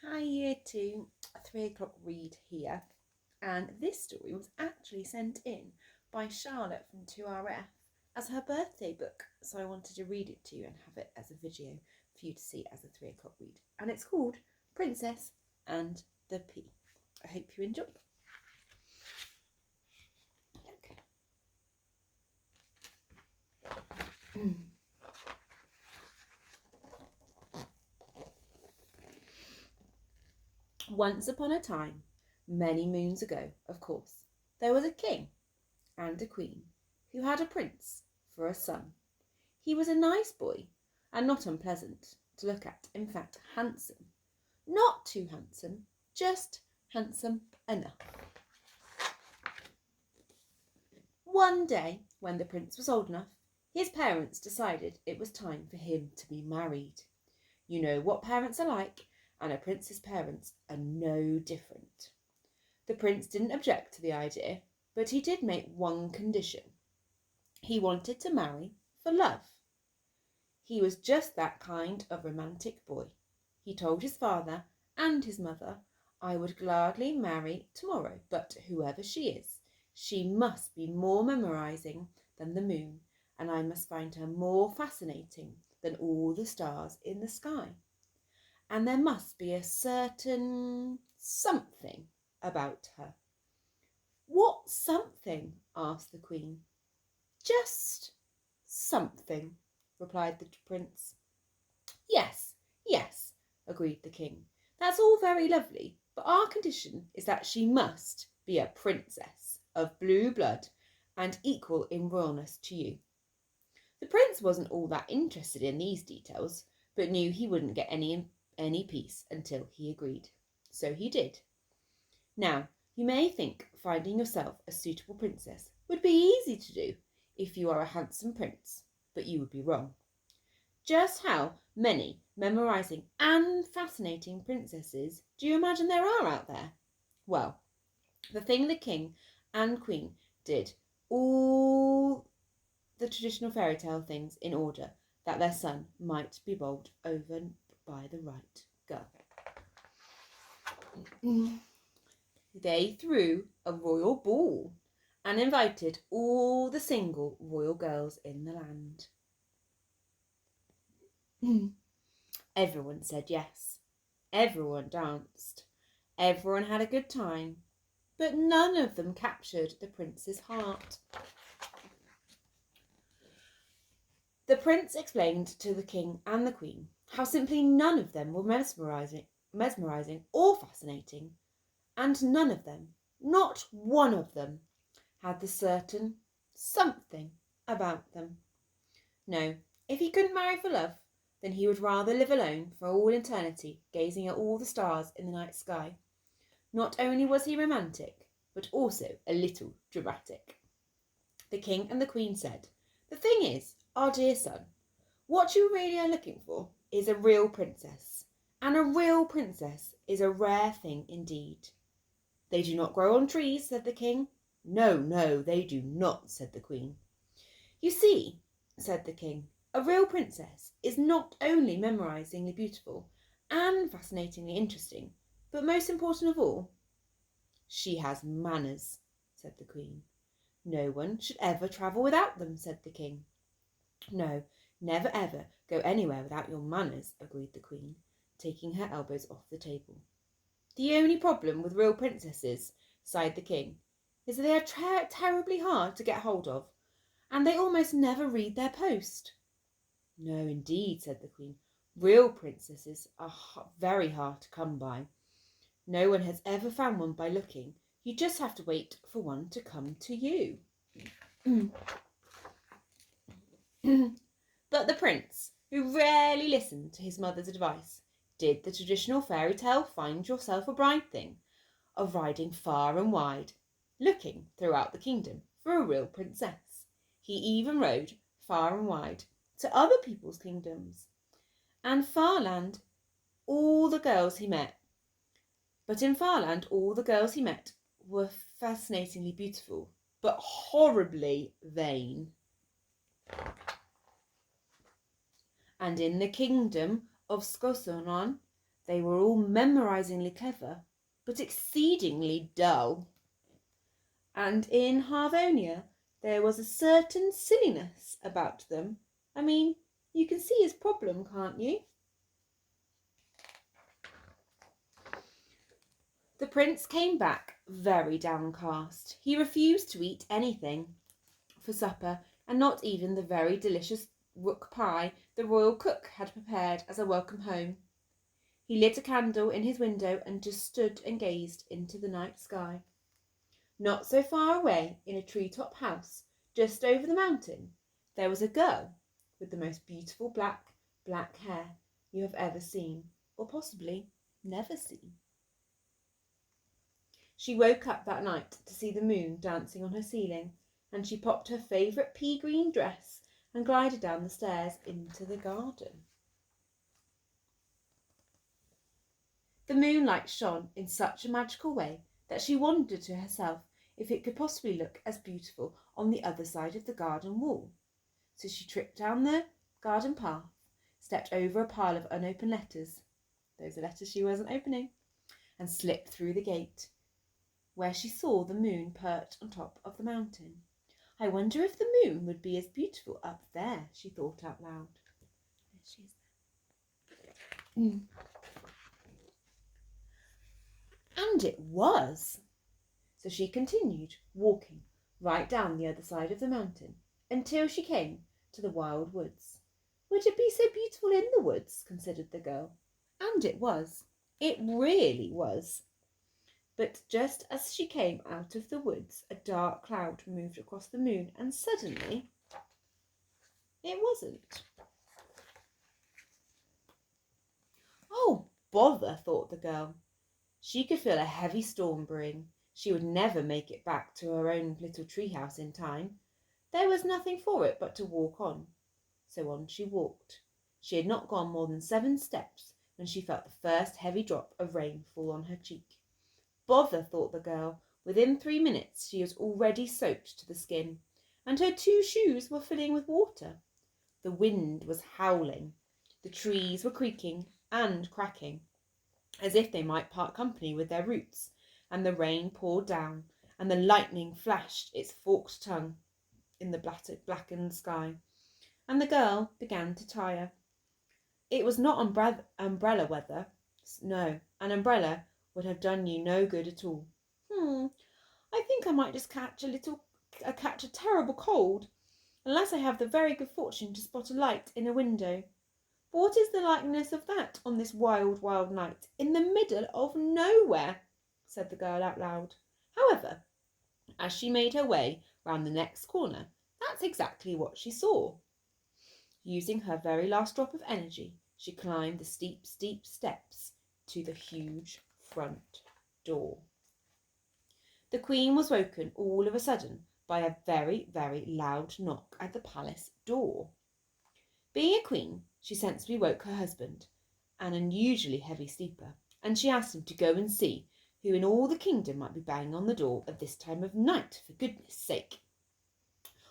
Hi Year 2, 3 o'clock read here, and this story was actually sent in by Charlotte from 2RF as her birthday book, so I wanted to read it to you and have it as a video for you to see as a 3 o'clock read, and it's called Princess and the Pea. I hope you enjoy. Once upon a time, many moons ago, of course, there was a king and a queen who had a prince for a son. He was a nice boy and not unpleasant to look at, in fact, handsome. Not too handsome, just handsome enough. One day, when the prince was old enough, his parents decided it was time for him to be married. You know what parents are like, and a prince's parents are no different. The prince didn't object to the idea, but he did make one condition. He wanted to marry for love. He was just that kind of romantic boy. He told his father and his mother, "I would gladly marry tomorrow, but whoever she is, she must be more memorizing than the moon, and I must find her more fascinating than all the stars in the sky. And there must be a certain something about her." "What something?" asked the Queen. "Just something," replied the prince. Yes, yes, agreed the king. "That's all very lovely, but our condition is that she must be a princess of blue blood and equal in royalness to you." The prince wasn't all that interested in these details, but knew he wouldn't get any peace until he agreed. So he did. Now, you may think finding yourself a suitable princess would be easy to do if you are a handsome prince, but you would be wrong. Just how many memorizing and fascinating princesses do you imagine there are out there? Well, the thing the king and queen did all the traditional fairy tale things in order that their son might be bowled over by the right girl. They threw a royal ball and invited all the single royal girls in the land. Everyone said yes. Everyone danced. Everyone had a good time. But none of them captured the prince's heart. The prince explained to the king and the queen how simply none of them were mesmerizing or fascinating, and none of them, not one of them, had the certain something about them. No, if he couldn't marry for love, then he would rather live alone for all eternity, gazing at all the stars in the night sky. Not only was he romantic, but also a little dramatic. The king and the queen said, "The thing is, our dear son, what you really are looking for is a real princess, and a real princess is a rare thing indeed." "They do not grow on trees," said the king. "No, no, they do not," said the queen. "You see," said the king, "a real princess is not only memorizingly beautiful and fascinatingly interesting, but most important of all, she has manners," said the queen. "No one should ever travel without them," said the king. "No, never ever go anywhere without your manners," agreed the queen, taking her elbows off the table. "The only problem with real princesses," sighed the king, "is that they are terribly hard to get hold of, and they almost never read their post." "No, indeed," said the queen. "Real princesses are very hard to come by. No one has ever found one by looking. You just have to wait for one to come to you." But the prince, who rarely listened to his mother's advice, did the traditional fairy tale find yourself a bride thing, of riding far and wide, looking throughout the kingdom for a real princess. He even rode far and wide to other people's kingdoms, and Farland all the girls he met. But in Farland all the girls he met were fascinatingly beautiful, but horribly vain. And in the kingdom of Skosonon, They were all memorisingly clever, but exceedingly dull. And in Harvonia there was a certain silliness about them. I mean, you can see his problem, can't you? The prince came back very downcast. He refused to eat anything for supper, and not even the very delicious rook pie the royal cook had prepared as a welcome home. He lit a candle in his window and just stood and gazed into the night sky. Not so far away, in a tree-top house, just over the mountain, there was a girl with the most beautiful black hair you have ever seen, or possibly never seen. She woke up that night to see the moon dancing on her ceiling, and she popped her favourite pea-green dress and glided down the stairs into the garden. The moonlight shone in such a magical way that she wondered to herself if it could possibly look as beautiful on the other side of the garden wall. So she tripped down the garden path, stepped over a pile of unopened letters, those are letters she wasn't opening, and slipped through the gate, where she saw the moon perched on top of the mountain. I wonder if the moon would be as beautiful up there, she thought out loud. There she is. And it was. So she continued walking right down the other side of the mountain until she came to the wild woods. Would it be so beautiful in the woods? Considered the girl. And it was. It really was. But just as she came out of the woods, a dark cloud moved across the moon, and suddenly it wasn't. Oh, bother, thought the girl. She could feel a heavy storm brewing. She would never make it back to her own little treehouse in time. There was nothing for it but to walk on. So on she walked. She had not gone more than 7 steps when she felt the first heavy drop of rain fall on her cheek. Bother, thought the girl. Within 3 minutes she was already soaked to the skin, and her 2 shoes were filling with water. The wind was howling. The trees were creaking and cracking, as if they might part company with their roots, and the rain poured down, and the lightning flashed its forked tongue in the blackened sky, and the girl began to tire. It was not umbrella weather. No, an umbrella would have done you no good at all. I think I might just catch a terrible cold, unless I have the very good fortune to spot a light in a window. But what is the likeliness of that on this wild, wild night, in the middle of nowhere? Said the girl out loud. However, as she made her way round the next corner, that's exactly what she saw. Using her very last drop of energy, she climbed the steep, steep steps to the huge front door. The Queen was woken all of a sudden by a very, very loud knock at the palace door. Being a queen, she sensibly woke her husband, an unusually heavy sleeper, and she asked him to go and see who in all the kingdom might be banging on the door at this time of night, for goodness sake.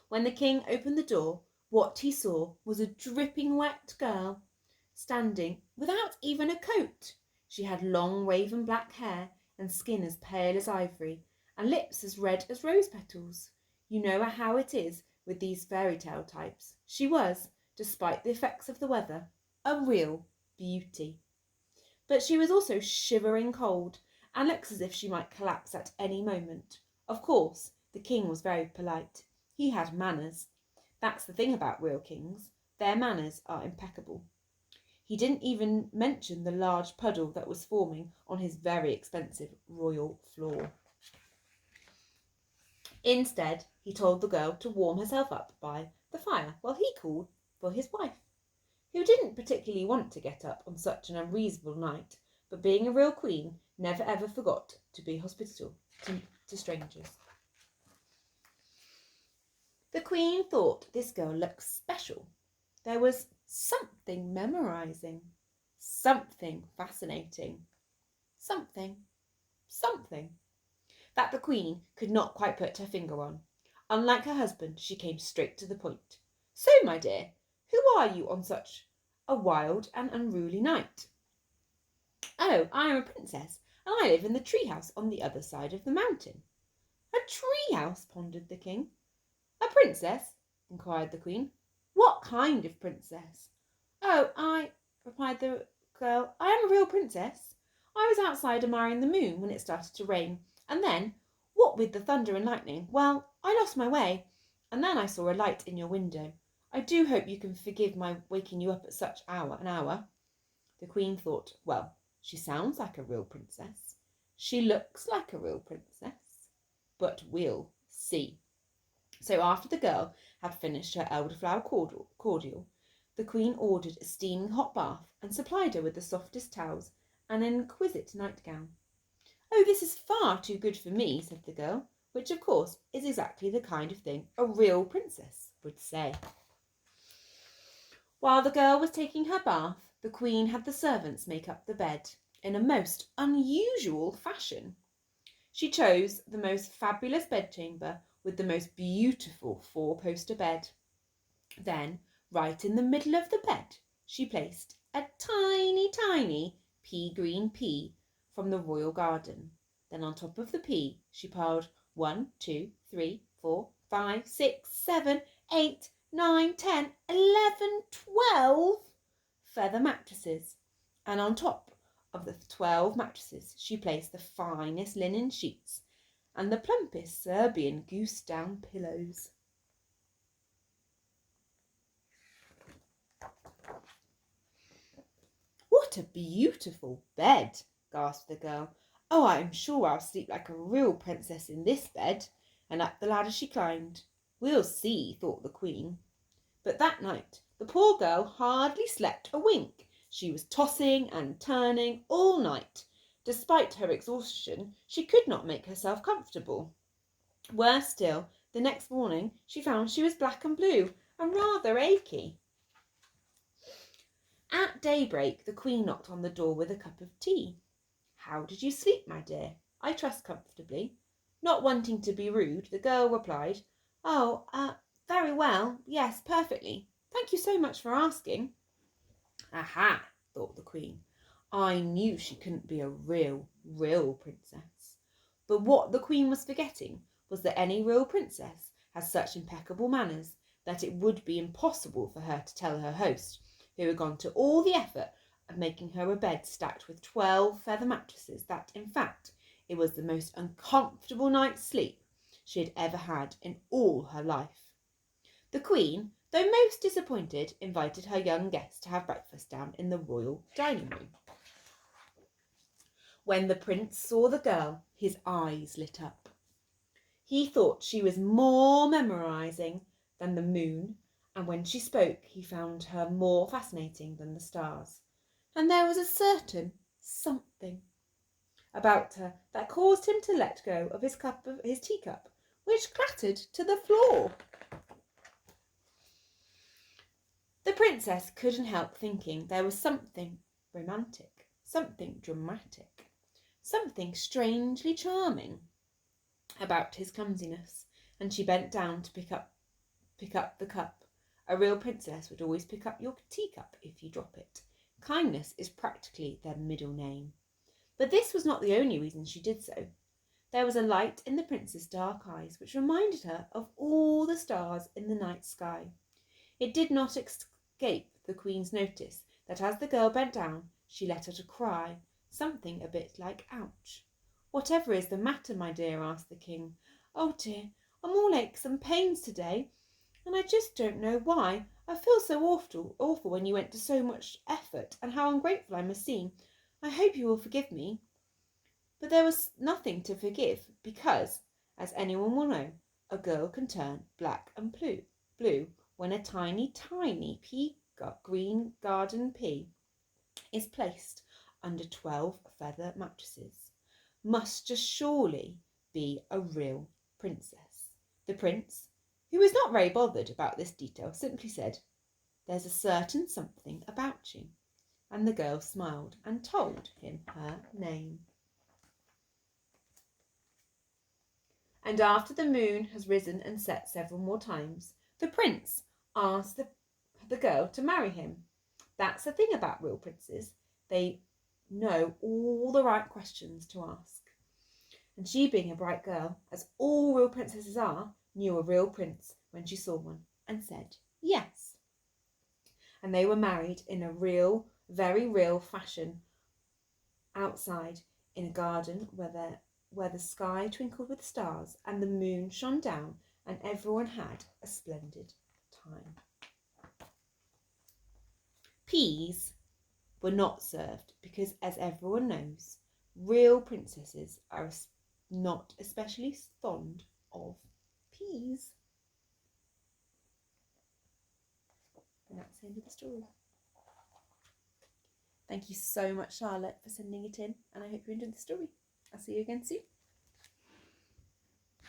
When the king opened the door, what he saw was a dripping wet girl, standing without even a coat. She had long raven black hair and skin as pale as ivory, and lips as red as rose petals. You know how it is with these fairy tale types. She was, despite the effects of the weather, a real beauty. But she was also shivering cold, and looked as if she might collapse at any moment. Of course, the king was very polite. He had manners. That's the thing about real kings. Their manners are impeccable. He didn't even mention the large puddle that was forming on his very expensive royal floor. Instead, he told the girl to warm herself up by the fire while he called for his wife, who didn't particularly want to get up on such an unreasonable night, but being a real queen, never ever forgot to be hospitable to strangers. The Queen thought this girl looked special. There was something memorising, something fascinating, something that the Queen could not quite put her finger on. Unlike her husband, she came straight to the point. So, my dear, who are you on such a wild and unruly night? Oh, I am a princess, and I live in the treehouse on the other side of the mountain. A treehouse, pondered the king. A princess? Inquired the queen. What kind of princess? Oh, replied the girl, I am a real princess. I was outside admiring the moon when it started to rain, and then, what with the thunder and lightning, well, I lost my way, and then I saw a light in your window. I do hope you can forgive my waking you up at such an hour. The queen thought, well, she sounds like a real princess. She looks like a real princess. But we'll see. So after the girl had finished her elderflower cordial, the queen ordered a steaming hot bath and supplied her with the softest towels and an exquisite nightgown. Oh, this is far too good for me, said the girl, which of course is exactly the kind of thing a real princess would say. While the girl was taking her bath, the queen had the servants make up the bed in a most unusual fashion. She chose the most fabulous bedchamber with the most beautiful four-poster bed. Then, right in the middle of the bed, she placed a tiny, tiny pea-green pea from the royal garden. Then on top of the pea, she piled 1, 2, 3, 4, 5, 6, 7, 8, 9, 10, 11, 12 feather mattresses. And on top of the 12 mattresses, she placed the finest linen sheets and the plumpest Serbian goose down pillows. What a beautiful bed, gasped the girl. Oh, I am sure I'll sleep like a real princess in this bed. And up the ladder she climbed. We'll see, thought the queen. But that night the poor girl hardly slept a wink. She was tossing and turning all night. Despite her exhaustion, she could not make herself comfortable. Worse still, the next morning she found she was black and blue and rather achy. At daybreak the queen knocked on the door with a cup of tea. How did you sleep, my dear? I trust comfortably. Not wanting to be rude, the girl replied, Oh, very well. Yes, perfectly. Thank you so much for asking. Aha, thought the queen. I knew she couldn't be a real princess. But what the queen was forgetting was that any real princess has such impeccable manners that it would be impossible for her to tell her host, who had gone to all the effort of making her a bed stacked with 12 feather mattresses, that, in fact, it was the most uncomfortable night's sleep she had ever had in all her life. The queen, though most disappointed, invited her young guest to have breakfast down in the royal dining room. When the prince saw the girl, his eyes lit up. He thought she was more memorising than the moon, and when she spoke he found her more fascinating than the stars. And there was a certain something about her that caused him to let go of his teacup, which clattered to the floor. The princess couldn't help thinking there was something romantic, something dramatic, something strangely charming about his clumsiness, and she bent down to pick up the cup. A real princess would always pick up your teacup if you drop it. Kindness is practically their middle name. But this was not the only reason she did so. There was a light in the prince's dark eyes which reminded her of all the stars in the night sky. It did not escape the queen's notice that as the girl bent down, she let out a cry, something a bit like ouch. Whatever is the matter, my dear? Asked the king. Oh dear, I'm all aches and pains today, and I just don't know why. I feel so awful when you went to so much effort, and how ungrateful I must seem. I hope you will forgive me. But there was nothing to forgive, because, as anyone will know, a girl can turn black and blue when a tiny, tiny green garden pea is placed under 12 feather mattresses. Must just surely be a real princess. The prince, who was not very bothered about this detail, simply said, There's a certain something about you. And the girl smiled and told him her name. And after the moon has risen and set several more times, the prince asked the girl to marry him. That's the thing about real princes. They know all the right questions to ask. And she, being a bright girl, as all real princesses are, knew a real prince when she saw one and said yes. And they were married in a real, very real fashion outside in a garden where the sky twinkled with stars and the moon shone down, and everyone had a splendid time. Peas were not served because, as everyone knows, real princesses are not especially fond of peas. And that's the end of the story. Thank you so much, Charlotte, for sending it in, and I hope you enjoyed the story. I'll see you again soon.